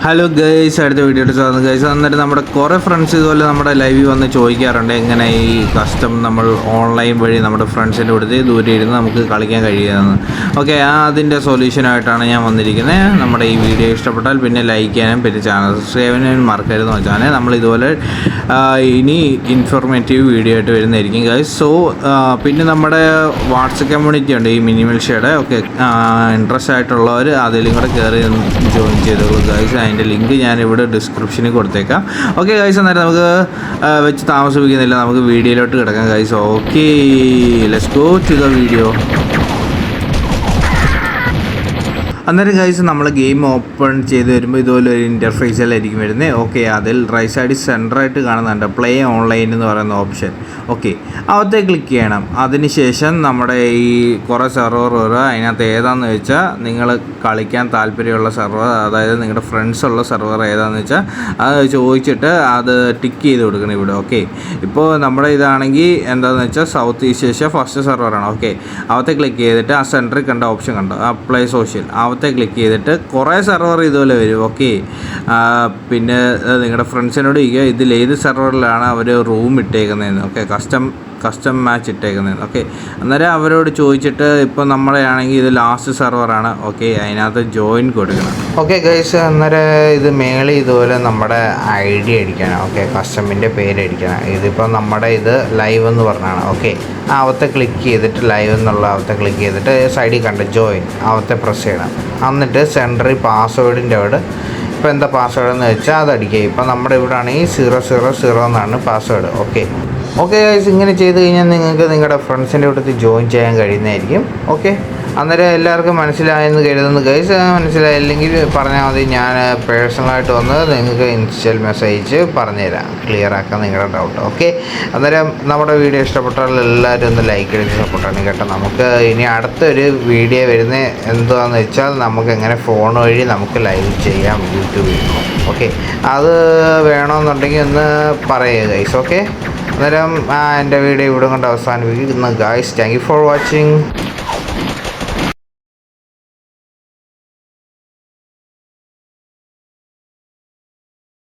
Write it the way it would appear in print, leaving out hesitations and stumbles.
Hello guys, അടുത്ത video എടുത്തു guys. എന്നിട്ട് നമ്മുടെ കുറേ ഫ്രണ്ട്സ് ഇതുപോലെ നമ്മുടെ ലൈവിൽ വന്ന് ചോദിക്കാറുണ്ട് എങ്ങനെ ഈ കസ്റ്റം നമ്മൾ ഓൺലൈൻ വഴി നമ്മുടെ ഫ്രണ്ട്സിൻ്റെ അടുത്ത് ദൂരെ ഇരുന്ന് നമുക്ക് കളിക്കാൻ കഴിയുമെന്ന്. ഓക്കെ, അതിൻ്റെ സൊല്യൂഷനായിട്ടാണ് ഞാൻ വന്നിരിക്കുന്നത്. നമ്മുടെ ഈ വീഡിയോ ഇഷ്ടപ്പെട്ടാൽ പിന്നെ ലൈക്ക് ചെയ്യാനും പിന്നെ ചാനൽ സബ്സ്ക്രൈബ് ചെയ്യാനും മറക്കരുതെന്ന് വെച്ചാൽ നമ്മൾ ഇതുപോലെ ഇനി ഇൻഫോർമേറ്റീവ് വീഡിയോ ആയിട്ട് വരുന്നതായിരിക്കും ഗൈസ്. സോ പിന്നെ നമ്മുടെ വാട്സപ്പ് കമ്മ്യൂണിറ്റി ഉണ്ട്, ഈ മിനിമൽ ഷെയ്ഡ്. ഓക്കെ, ഇൻട്രസ്റ്റ് ആയിട്ടുള്ളവർ അതിലും കൂടെ കയറി ജോയിൻ ചെയ്തോളൂ ഗൈസ്. അതിൻ്റെ ലിങ്ക് ഞാനിവിടെ ഡിസ്ക്രിപ്ഷനിൽ കൊടുത്തേക്കാം. ഓക്കെ ഗൈസ്, അന്നേരം നമുക്ക് വെച്ച് താമസിപ്പിക്കുന്നില്ല, നമുക്ക് വീഡിയോയിലോട്ട് കിടക്കാം guys. Okay, let's go to the video. അന്നേരം ഗൈസ്, നമ്മൾ ഗെയിം ഓപ്പൺ ചെയ്ത് വരുമ്പോൾ ഇതുപോലെ ഒരു ഇൻ്റർഫേസിലായിരിക്കും വരുന്നത്. ഓക്കെ, അതിൽ റൈറ്റ് സൈഡിൽ സെൻറ്ററായിട്ട് കാണുന്നുണ്ട് പ്ലേ ഓൺലൈൻ എന്ന് പറയുന്ന ഓപ്ഷൻ. ഓക്കെ, അകത്തെ ക്ലിക്ക് ചെയ്യണം. അതിനുശേഷം നമ്മുടെ ഈ കുറേ സെർവർ വരും. അതിനകത്ത് ഏതാണെന്ന് വെച്ചാൽ നിങ്ങൾ കളിക്കാൻ താല്പര്യമുള്ള സെർവർ, അതായത് നിങ്ങളുടെ ഫ്രണ്ട്സ് ഉള്ള സെർവർ ഏതാണെന്ന് വെച്ചാൽ അത് ചോദിച്ചിട്ട് അത് ടിക്ക് ചെയ്ത് കൊടുക്കണം ഇവിടെ. ഓക്കെ, ഇപ്പോൾ നമ്മുടെ ഇതാണെങ്കിൽ എന്താണെന്ന് വെച്ചാൽ സൗത്ത് ഈസ്റ്റ് ഏഷ്യ ഫസ്റ്റ് സെർവറാണ്. ഓക്കെ, അകത്തെ ക്ലിക്ക് ചെയ്തിട്ട് ആ സെൻറ്ററിൽ കണ്ട ഓപ്ഷൻ കണ്ടോ, ആ പ്ലേ സോഷ്യൽ, അകത്തെ ക്ലിക്ക് ചെയ്തിട്ട് കുറേ സെർവർ ഇതുപോലെ വരും. ഓക്കെ, പിന്നെ നിങ്ങളുടെ ഫ്രണ്ട്സിനോട് ചോദിക്കുക ഇതിലേത് സെർവറിലാണ് അവർ റൂം ഇട്ടേക്കുന്നതെന്ന്. ഓക്കെ, കസ്റ്റം മാച്ച് ഇട്ടേക്കുന്നതെന്ന്. ഓക്കെ, അന്നേരം അവരോട് ചോദിച്ചിട്ട് ഇപ്പോൾ നമ്മളെ ആണെങ്കിൽ ഇത് ലാസ്റ്റ് സെർവറാണ്. ഓക്കെ, അതിനകത്ത് ജോയിൻ കൊടുക്കണം. ഓക്കെ ഗൈസ്, അന്നേരം ഇത് മേളിൽ ഇതുപോലെ നമ്മുടെ ID അടിക്കണം. ഓക്കെ, കസ്റ്റമിൻ്റെ പേര് അടിക്കണം. ഇതിപ്പോൾ നമ്മുടെ ഇത് ലൈവ് എന്ന് പറഞ്ഞാണ്. ഓക്കെ, അവത്തെ ക്ലിക്ക് ചെയ്തിട്ട് ലൈവ് എന്നുള്ള അവത്തെ ക്ലിക്ക് ചെയ്തിട്ട് സൈഡിൽ കണ്ട് ജോയിൻ അവത്തെ പ്രസ് ചെയ്യണം. എന്നിട്ട് സെൻറ്ററിൽ പാസ്വേഡിൻ്റെ അവിടെ ഇപ്പോൾ എന്താ പാസ്വേഡ് എന്ന് വെച്ചാൽ അത് അടിക്കുക. ഇപ്പം നമ്മുടെ ഇവിടെ ആണെങ്കിൽ 000 എന്നാണ് പാസ്വേഡ്. ഓക്കെ ഗൈസ്, ഇങ്ങനെ ചെയ്ത് കഴിഞ്ഞാൽ നിങ്ങൾക്ക് നിങ്ങളുടെ ഫ്രണ്ട്സിൻ്റെ കൂട്ടത്തിൽ ജോയിൻ ചെയ്യാൻ കഴിയുന്നതായിരിക്കും. ഓക്കെ, അന്നേരം എല്ലാവർക്കും മനസ്സിലായെന്ന് കരുതുന്നു ഗൈസ്. മനസ്സിലായില്ലെങ്കിൽ പറഞ്ഞാൽ മതി, ഞാൻ പേഴ്സണലായിട്ട് വന്ന് നിങ്ങൾക്ക് ഇൻസ്റ്റൽ മെസ്സേജ് പറഞ്ഞുതരാം, ക്ലിയർ ആക്കാം നിങ്ങളുടെ ഡൗട്ട്. ഓക്കെ, അന്നേരം നമ്മുടെ വീഡിയോ ഇഷ്ടപ്പെട്ടാൽ എല്ലാവരും ഒന്ന് ലൈക്ക് അടിച്ച് സപ്പോർട്ടാണ് കേട്ടോ. നമുക്ക് ഇനി അടുത്തൊരു വീഡിയോ വരുന്ന എന്താണെന്ന് വെച്ചാൽ നമുക്ക് എങ്ങനെ ഫോൺ വഴി നമുക്ക് ലൈവ് ചെയ്യാം യൂട്യൂബിൽ. ഓക്കെ, അത് വേണമെന്നുണ്ടെങ്കിൽ ഒന്ന് പറയുക ഗൈസ്. ഓക്കെ, അന്നേരം എൻ്റെ വീഡിയോ ഇവിടെ കൊണ്ട് അവസാനിപ്പിക്കുന്നു guys. Thank you for watching.